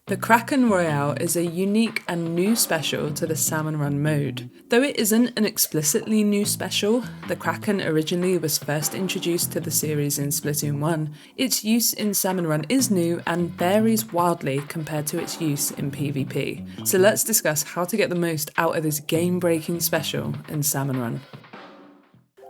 The Kraken Royale is a unique and new special to the SalmonRun mode. Though it isn't an explicitly new special, the Kraken originally was first introduced to the series in Splatoon 1, its use in SalmonRun is new and varies wildly compared to its use in PvP. So let's discuss how to get the most out of this game-breaking special in SalmonRun.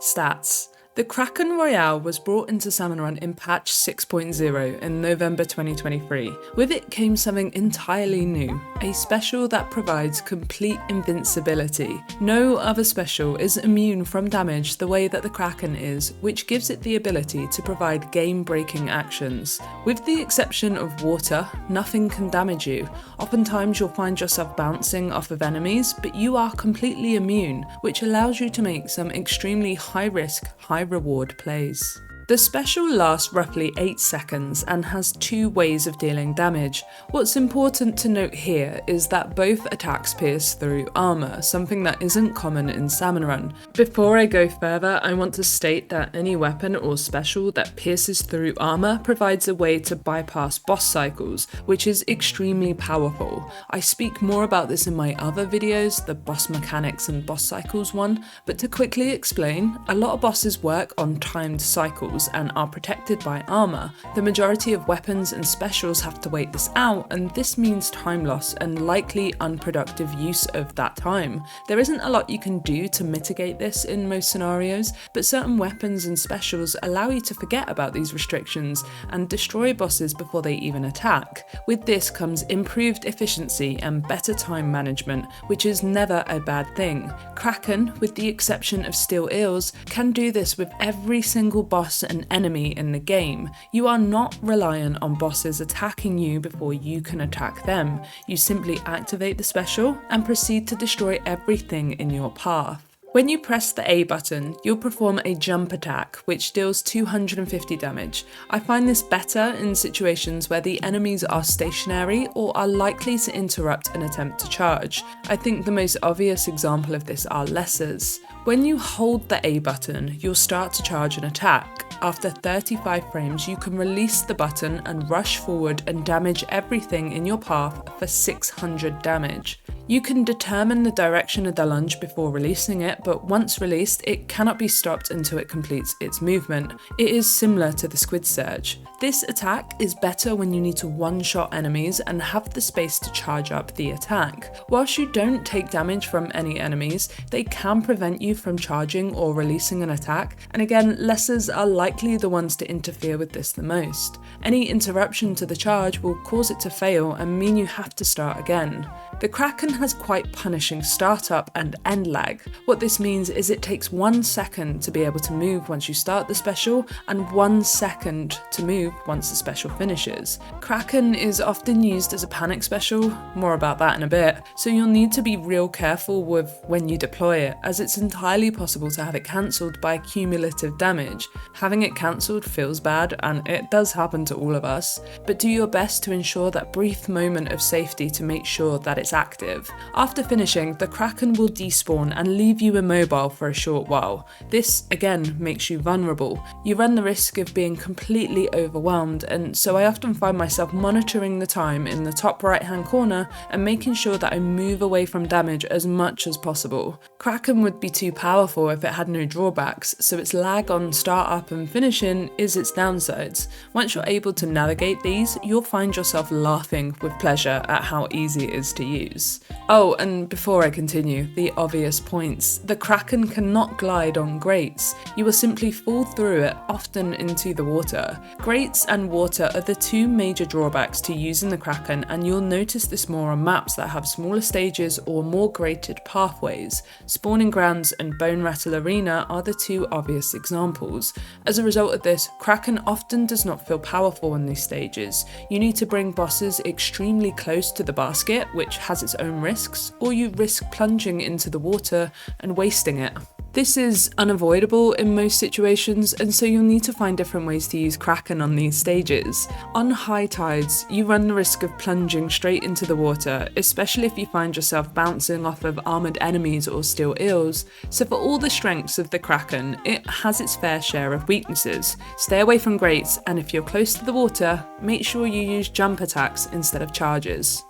Stats. The Kraken Royale was brought into SalmonRun in patch 6.0 in November 2023. With it came something entirely new, a special that provides complete invincibility. No other special is immune from damage the way that the Kraken is, which gives it the ability to provide game-breaking actions. With the exception of water, nothing can damage you. Oftentimes you'll find yourself bouncing off of enemies, but you are completely immune, which allows you to make some extremely high-risk, high-reward plays. The special lasts roughly 8 seconds and has 2 ways of dealing damage. What's important to note here is that both attacks pierce through armour, something that isn't common in SalmonRun. Before I go further, I want to state that any weapon or special that pierces through armour provides a way to bypass boss cycles, which is extremely powerful. I speak more about this in my other videos, the boss mechanics and boss cycles one, but to quickly explain, a lot of bosses work on timed cycles and are protected by armour. The majority of weapons and specials have to wait this out, and this means time loss and likely unproductive use of that time. There isn't a lot you can do to mitigate this in most scenarios, but certain weapons and specials allow you to forget about these restrictions and destroy bosses before they even attack. With this comes improved efficiency and better time management, which is never a bad thing. Kraken, with the exception of steel eels, can do this with every single boss and enemy in the game. You are not reliant on bosses attacking you before you can attack them. You simply activate the special and proceed to destroy everything in your path. When you press the A button, you'll perform a jump attack, which deals 250 damage. I find this better in situations where the enemies are stationary or are likely to interrupt an attempt to charge. I think the most obvious example of this are lessers. When you hold the A button, you'll start to charge an attack. After 35 frames, you can release the button and rush forward and damage everything in your path for 600 damage. You can determine the direction of the lunge before releasing it, but once released, it cannot be stopped until it completes its movement. It is similar to the squid surge. This attack is better when you need to one-shot enemies and have the space to charge up the attack. Whilst you don't take damage from any enemies, they can prevent you from charging or releasing an attack, and again, lessers are likely the ones to interfere with this the most. Any interruption to the charge will cause it to fail and mean you have to start again. The Kraken has quite punishing startup and end lag. What this means is it takes 1 second to be able to move once you start the special and 1 second to move once the special finishes. Kraken is often used as a panic special, more about that in a bit, so you'll need to be real careful with when you deploy it, as it's entirely possible to have it cancelled by cumulative damage. Having it cancelled feels bad, and it does happen to all of us, but do your best to ensure that brief moment of safety to make sure that it's active. After finishing, the Kraken will despawn and leave you immobile for a short while. This, again, makes you vulnerable. You run the risk of being completely overwhelmed, and so I often find myself monitoring the time in the top right-hand corner and making sure that I move away from damage as much as possible. Kraken would be too powerful if it had no drawbacks, so its lag on start-up and finishing is its downsides. Once you're able to navigate these, you'll find yourself laughing with pleasure at how easy it is to use. Oh, and before I continue, the obvious points. The Kraken cannot glide on grates. You will simply fall through it, often into the water. Grates and water are the 2 major drawbacks to using the Kraken, and you'll notice this more on maps that have smaller stages or more grated pathways. Spawning Grounds and Bone Rattle Arena are the 2 obvious examples. As a result of this, Kraken often does not feel powerful on these stages. You need to bring bosses extremely close to the basket, which has its own risks, or you risk plunging into the water and wasting it. This is unavoidable in most situations, and so you'll need to find different ways to use Kraken on these stages. On high tides, you run the risk of plunging straight into the water, especially if you find yourself bouncing off of armoured enemies or steel eels, so for all the strengths of the Kraken, it has its fair share of weaknesses. Stay away from grates, and if you're close to the water, make sure you use jump attacks instead of charges.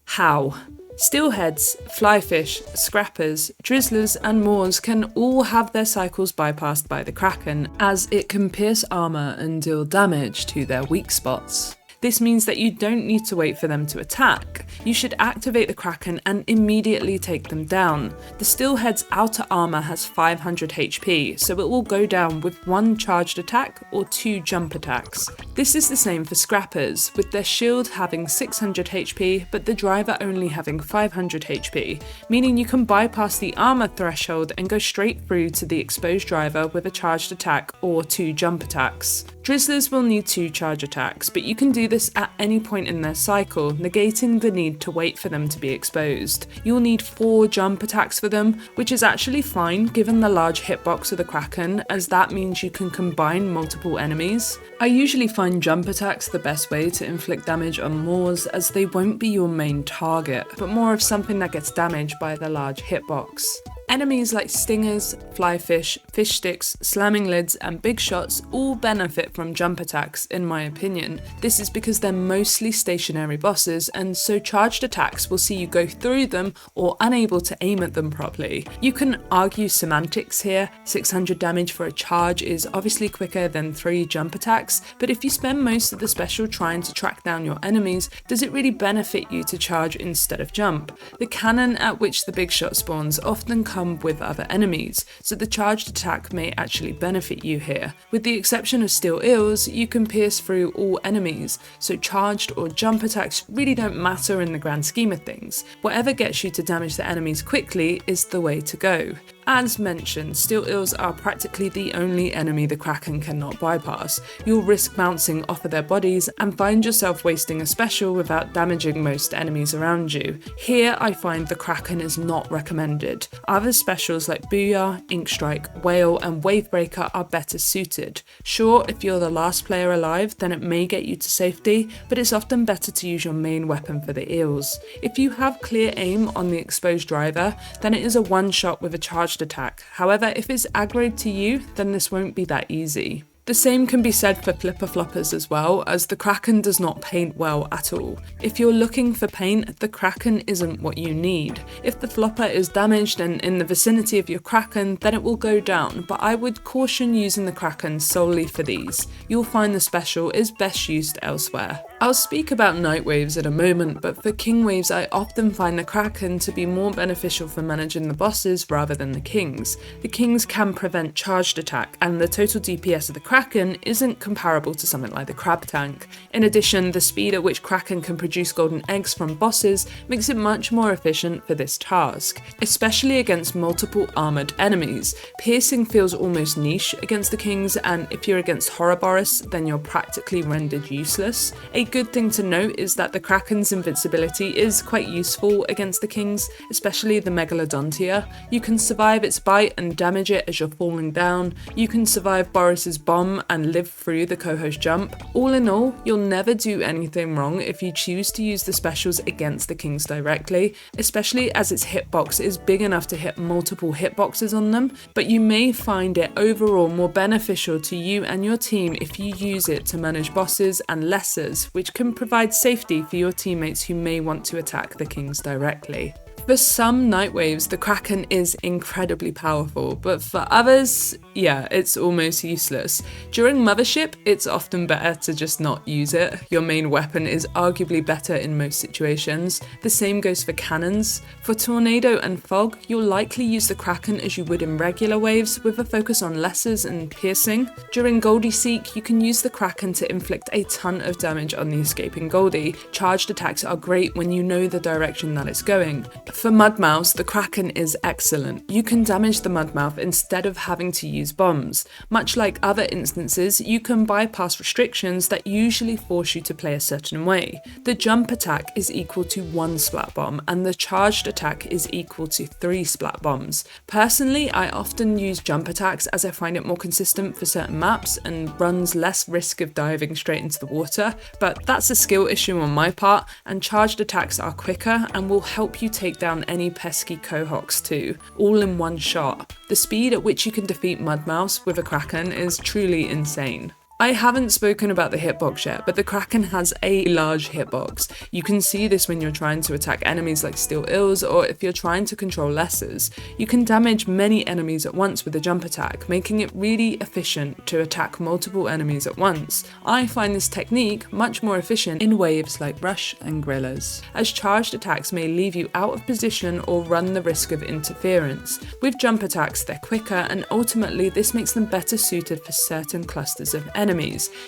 How? Steelheads, flyfish, scrappers, drizzlers and moors can all have their cycles bypassed by the Kraken, as it can pierce armour and deal damage to their weak spots. This means that you don't need to wait for them to attack. You should activate the Kraken and immediately take them down. The Steelhead's outer armour has 500 HP, so it will go down with 1 charged attack or 2 jump attacks. This is the same for Scrappers, with their shield having 600 HP but the driver only having 500 HP, meaning you can bypass the armour threshold and go straight through to the exposed driver with a charged attack or 2 jump attacks. Drizzlers will need 2 charge attacks, but you can do this at any point in their cycle, negating the need to wait for them to be exposed. You'll need 4 jump attacks for them, which is actually fine given the large hitbox of the Kraken, as that means you can combine multiple enemies. I usually find jump attacks the best way to inflict damage on moors, as they won't be your main target, but more of something that gets damaged by the large hitbox. Enemies like stingers, flyfish, fish sticks, slamming lids and big shots all benefit from jump attacks in my opinion. This is because they're mostly stationary bosses, and so charged attacks will see you go through them or unable to aim at them properly. You can argue semantics here. 600 damage for a charge is obviously quicker than 3 jump attacks, but if you spend most of the special trying to track down your enemies, does it really benefit you to charge instead of jump? The cannon at which the big shot spawns often come with other enemies, so the charged attack may actually benefit you here. With the exception of steel eels, you can pierce through all enemies, so charged or jump attacks really don't matter in the grand scheme of things. Whatever gets you to damage the enemies quickly is the way to go. As mentioned, steel eels are practically the only enemy the Kraken cannot bypass. You'll risk bouncing off of their bodies and find yourself wasting a special without damaging most enemies around you. Here I find the Kraken is not recommended. Other specials like Booyah, Ink Strike, Whale and Wavebreaker are better suited. Sure, if you're the last player alive, then it may get you to safety, but it's often better to use your main weapon for the eels. If you have clear aim on the exposed driver, then it is a one shot with a charged attack. However, if it's aggroed to you, then this won't be that easy. The same can be said for flipper floppers as well, as the Kraken does not paint well at all. If you're looking for paint, the Kraken isn't what you need. If the flopper is damaged and in the vicinity of your Kraken, then it will go down, but I would caution using the Kraken solely for these. You'll find the special is best used elsewhere. I'll speak about night waves in a moment, but for king waves I often find the Kraken to be more beneficial for managing the bosses rather than the kings. The kings can prevent charged attack, and the total DPS of the Kraken isn't comparable to something like the crab tank. In addition, the speed at which Kraken can produce golden eggs from bosses makes it much more efficient for this task, especially against multiple armoured enemies. Piercing feels almost niche against the kings, and if you're against Horrorboros, then you're practically rendered useless. A good thing to note is that the Kraken's invincibility is quite useful against the kings, especially the Megalodontia. You can survive its bite and damage it as you're falling down. You can survive Boris's bomb and live through the co-host jump. All in all, you'll never do anything wrong if you choose to use the specials against the kings directly, especially as its hitbox is big enough to hit multiple hitboxes on them, but you may find it overall more beneficial to you and your team if you use it to manage bosses and lessers, which can provide safety for your teammates who may want to attack the kings directly. For some night waves, the Kraken is incredibly powerful, but for others, yeah, it's almost useless. During Mothership, it's often better to just not use it. Your main weapon is arguably better in most situations. The same goes for cannons. For Tornado and Fog, you'll likely use the Kraken as you would in regular waves, with a focus on lessers and piercing. During Goldie Seek, you can use the Kraken to inflict a ton of damage on the escaping Goldie. Charged attacks are great when you know the direction that it's going. For Mudmouse, the Kraken is excellent. You can damage the Mudmouth instead of having to use bombs. Much like other instances, you can bypass restrictions that usually force you to play a certain way. The jump attack is equal to 1 splat bomb, and the charged attack is equal to 3 splat bombs. Personally, I often use jump attacks as I find it more consistent for certain maps and runs less risk of diving straight into the water, but that's a skill issue on my part, and charged attacks are quicker and will help you take down any pesky cohocks too, all in one shot. The speed at which you can defeat Mudmouse with a Kraken is truly insane. I haven't spoken about the hitbox yet, but the Kraken has a large hitbox. You can see this when you're trying to attack enemies like steel eels, or if you're trying to control lessers. You can damage many enemies at once with a jump attack, making it really efficient to attack multiple enemies at once. I find this technique much more efficient in waves like rush and gorillas, as charged attacks may leave you out of position or run the risk of interference. With jump attacks, they're quicker, and ultimately this makes them better suited for certain clusters of enemies.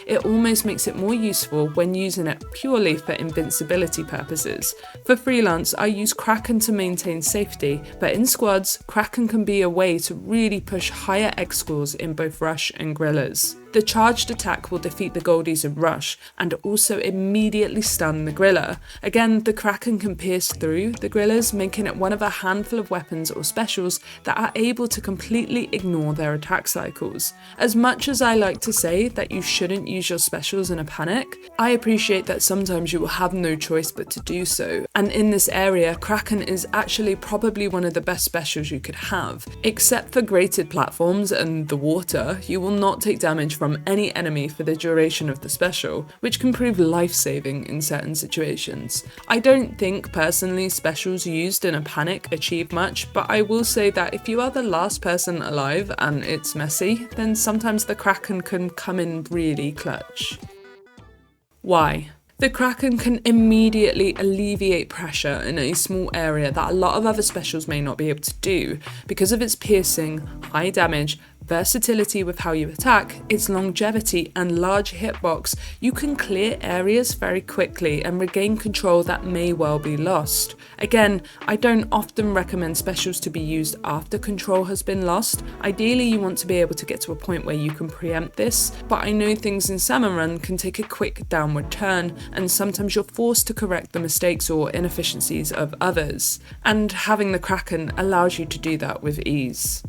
It almost makes it more useful when using it purely for invincibility purposes. For freelance, I use Kraken to maintain safety, but in squads, Kraken can be a way to really push higher X scores in both rush and gorillas. The charged attack will defeat the goldies in rush and also immediately stun the gorilla. Again, the Kraken can pierce through the gorillas, making it one of a handful of weapons or specials that are able to completely ignore their attack cycles. As much as I like to say that you shouldn't use your specials in a panic, I appreciate that sometimes you will have no choice but to do so, and in this area, Kraken is actually probably one of the best specials you could have. Except for grated platforms and the water, you will not take damage from any enemy for the duration of the special, which can prove life-saving in certain situations. I don't think personally specials used in a panic achieve much, but I will say that if you are the last person alive and it's messy, then sometimes the Kraken can come in really clutch. Why? The Kraken can immediately alleviate pressure in a small area that a lot of other specials may not be able to do. Because of its piercing, high damage, versatility with how you attack, its longevity and large hitbox, you can clear areas very quickly and regain control that may well be lost. Again, I don't often recommend specials to be used after control has been lost. Ideally, you want to be able to get to a point where you can preempt this, but I know things in SalmonRun can take a quick downward turn, and sometimes you're forced to correct the mistakes or inefficiencies of others, and having the Kraken allows you to do that with ease.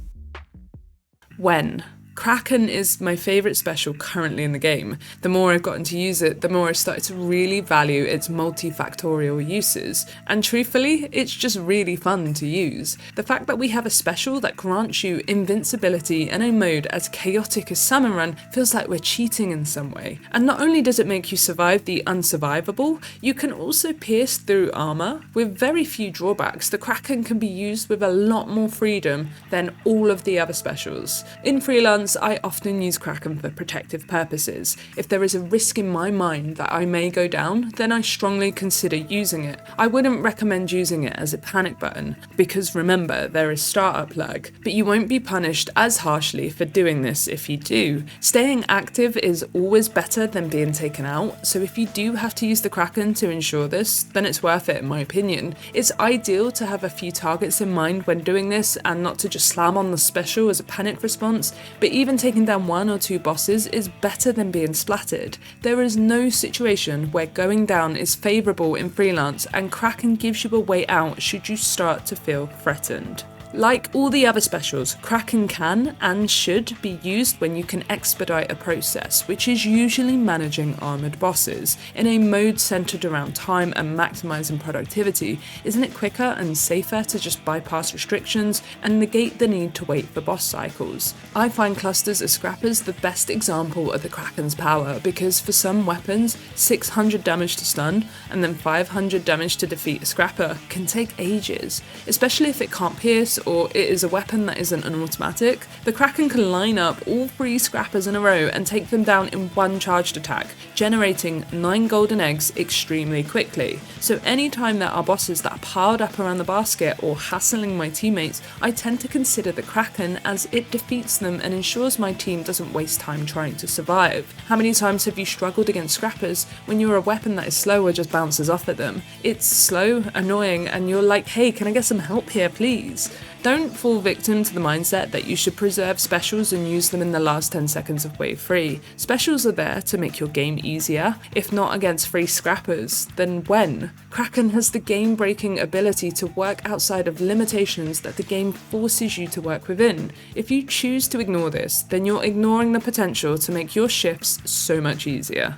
When? Kraken is my favourite special currently in the game. The more I've gotten to use it, the more I've started to really value its multifactorial uses, and truthfully, it's just really fun to use. The fact that we have a special that grants you invincibility in a mode as chaotic as SalmonRun feels like we're cheating in some way. And not only does it make you survive the unsurvivable, you can also pierce through armour. With very few drawbacks, the Kraken can be used with a lot more freedom than all of the other specials. In freelance, I often use Kraken for protective purposes. If there is a risk in my mind that I may go down, then I strongly consider using it. I wouldn't recommend using it as a panic button, because remember, there is startup lag, but you won't be punished as harshly for doing this if you do. Staying active is always better than being taken out, so if you do have to use the Kraken to ensure this, then it's worth it in my opinion. It's ideal to have a few targets in mind when doing this and not to just slam on the special as a panic response, but even taking down 1 or 2 bosses is better than being splattered. There is no situation where going down is favourable in freelance, and Kraken gives you a way out should you start to feel threatened. Like all the other specials, Kraken can and should be used when you can expedite a process, which is usually managing armoured bosses. In a mode centred around time and maximising productivity, isn't it quicker and safer to just bypass restrictions and negate the need to wait for boss cycles? I find clusters of scrappers the best example of the Kraken's power, because for some weapons, 600 damage to stun and then 500 damage to defeat a scrapper can take ages, especially if it can't pierce this, or it is a weapon that isn't an automatic, the Kraken can line up all 3 scrappers in a row and take them down in one charged attack, generating 9 golden eggs extremely quickly. So anytime there are bosses that are piled up around the basket or hassling my teammates, I tend to consider the Kraken, as it defeats them and ensures my team doesn't waste time trying to survive. How many times have you struggled against scrappers when you're a weapon that is slow or just bounces off at them? It's slow, annoying, and you're like, hey, can I get some help here, please? Don't fall victim to the mindset that you should preserve specials and use them in the last 10 seconds of wave 3. Specials are there to make your game easier. If not against free scrappers, then when? Kraken has the game-breaking ability to work outside of limitations that the game forces you to work within. If you choose to ignore this, then you're ignoring the potential to make your shifts so much easier.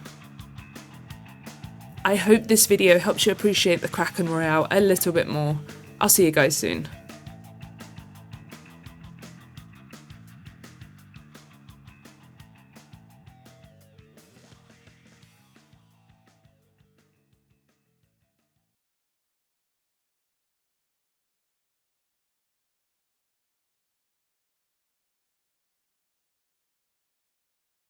I hope this video helps you appreciate the Kraken Royale a little bit more. I'll see you guys soon.